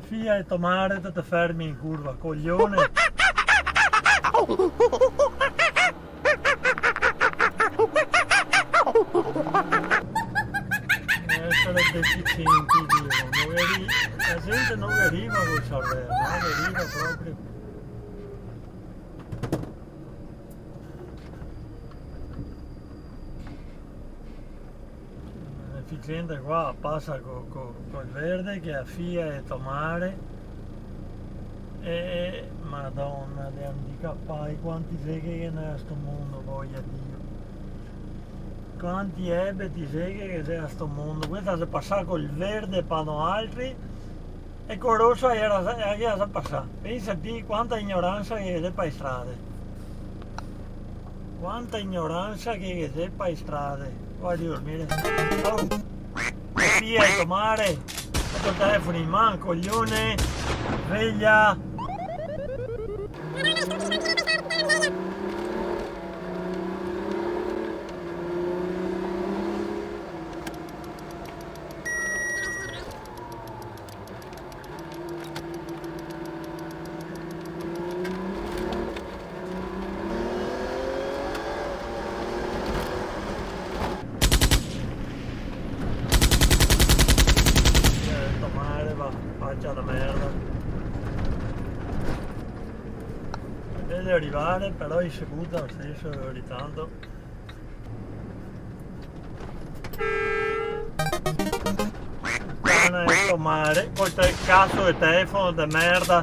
Fia e tomare te fermi in curva, coglione. Essere deficienti, Dio. La gente non arriva col cervello, non arriva proprio. L'efficiente qua passa col verde che affia e tomare e madonna di handicappai, quanti seghe che ne è sto mondo, voglia Dio, quanti ebeti seghe che c'è a sto mondo. Questa si passa col verde pano altri e col rosso era si passa. Pensati quanta ignoranza che c'è per strade, quanta ignoranza che c'è per strade. Vai a dormire. Oh, fia e tomare, il telefono in mano, coglione, sveglia. Faccia da merda. Vede arrivare, però si butta lo stesso ogni tanto. Mare, col cazzo di telefono di merda,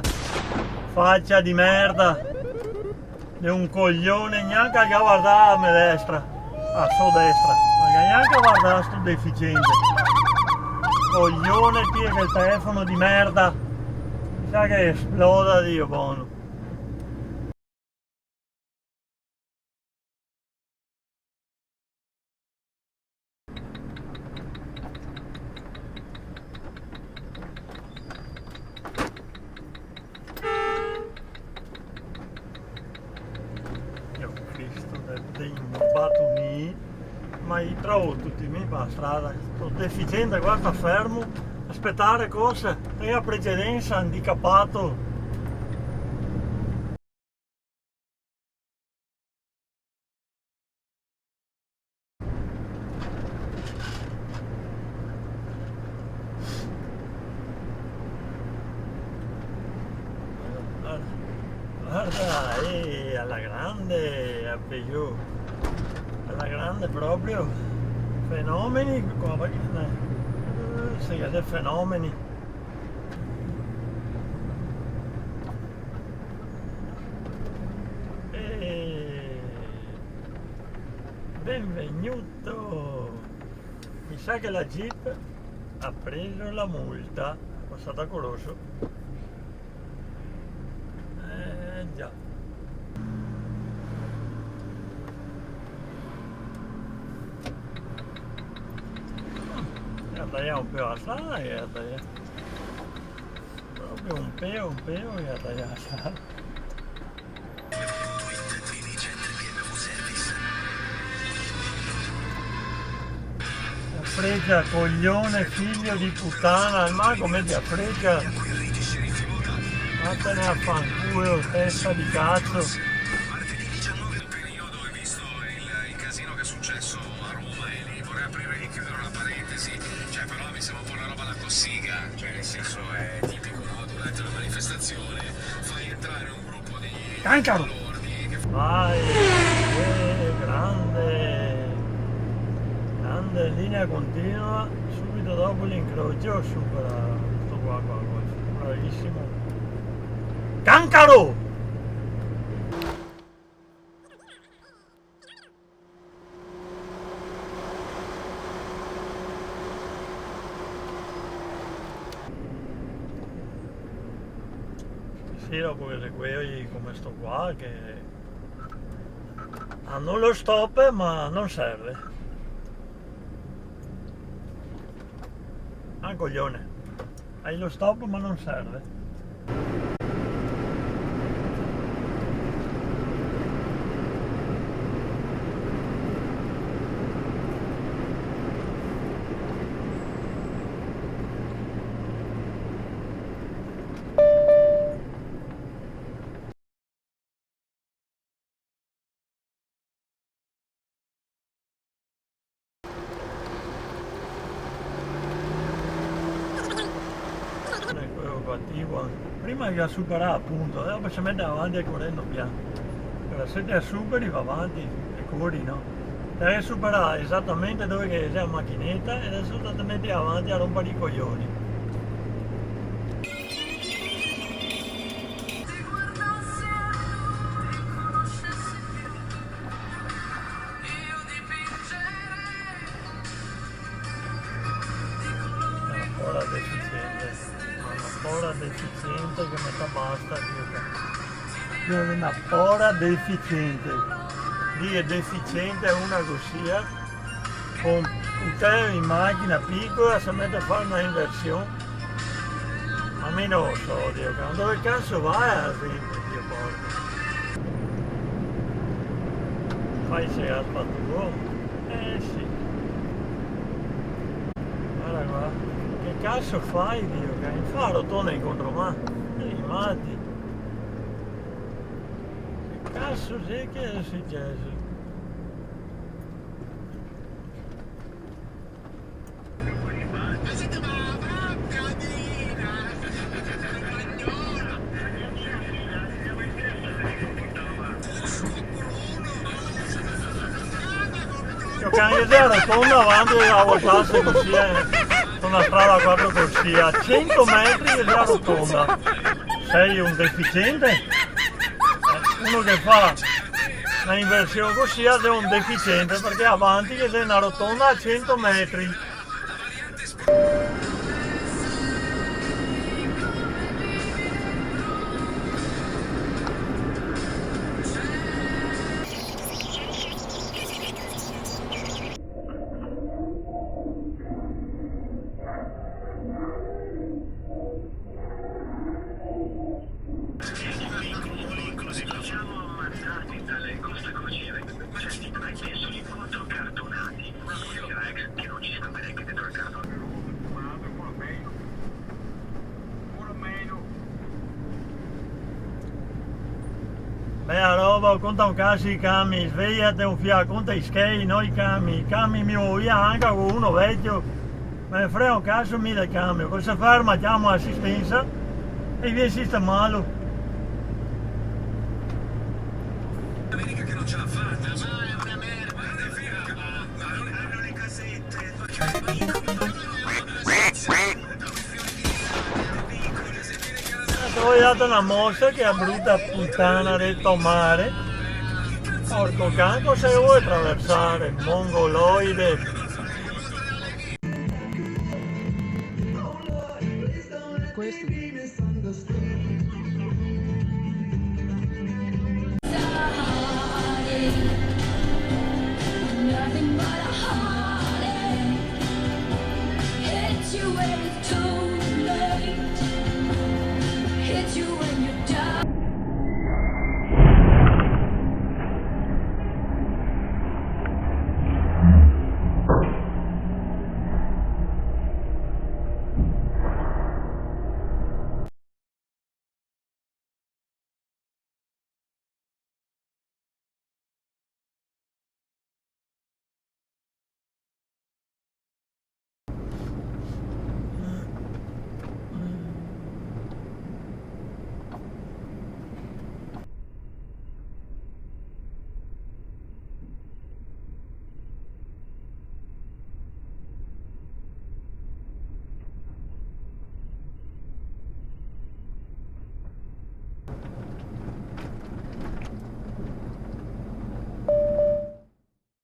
faccia di merda, di un coglione, neanche a guardare a me destra, a sua destra, neanche a guardare sto deficiente. Coglione, piega il telefono di merda, mi sa che esploda, Dio buono. Io Cristo dei batumi, ma li trovo tutti i miei per la strada, sto deficiente qua, sta fermo, aspettare cose, tenga precedenza, handicappato. Guarda, alla grande, a Peugeot, alla grande proprio, fenomeni, si chiama fenomeni. E benvenuto! Mi sa che la Jeep ha preso la multa, è passata con rosso. Già. Ya un peo asada, ya proprio un peo ya asada. Fregia, coglione, figlio di puttana, ma come ti affregia? Vattene a fanculo, testa di cazzo. Martedì 19 del periodo hai visto il casino che è successo a Roma e lì vorrei aprire e chiudere una parentesi, cioè però mi sembra un po' una roba da Cossiga, cioè nel senso è tipico, no? Durante la manifestazione fai entrare un gruppo di Cancaro! che Vai, grande linea continua, subito dopo l'incrocio supera questo qua, bravissimo. Cancaro! Sì, dopo che le guai come sto qua che hanno lo stop ma non serve. Ah coglione, hai lo stop ma non serve. ma che supera appunto, dopo ci mette avanti il correndo piano. Però se ti superi va avanti e corri, no? Devi superare esattamente dove che c'è la macchinetta e adesso ti metti avanti a rompere i coglioni. Una deficiente che metà basta io una pora deficiente lì è deficiente una così con un te in macchina piccola si mette a fare una inversione a me non lo so Dio, dove cazzo vai a sempre Dio porco fai se ha fatto l'uomo sì guarda qua che cazzo fai Dio? Che il faro torna in contromano? Matti. Che cazzo sei che è successo? Io cambio di rotonda avanti la voltasse così una strada a 4 corsie a 100 metri della rotonda sei un deficiente? Uno che fa una inversione così è un deficiente perché avanti che c'è una rotonda a 100 metri beh roba, conta un caso i cami, svegliati un fiato, conta i skate, no i cami mi muovo via anche con uno vecchio, me ne frega un caso mi del cambio, cosa ferma, chiamo assistenza e viene sistemato. L'America che non ce l'ha fatta, ma è una merda, guarda il fiato, ma non hanno le casette, Ho dato una mossa che è brutta puttana detto mare porco cane se vuoi attraversare mongoloide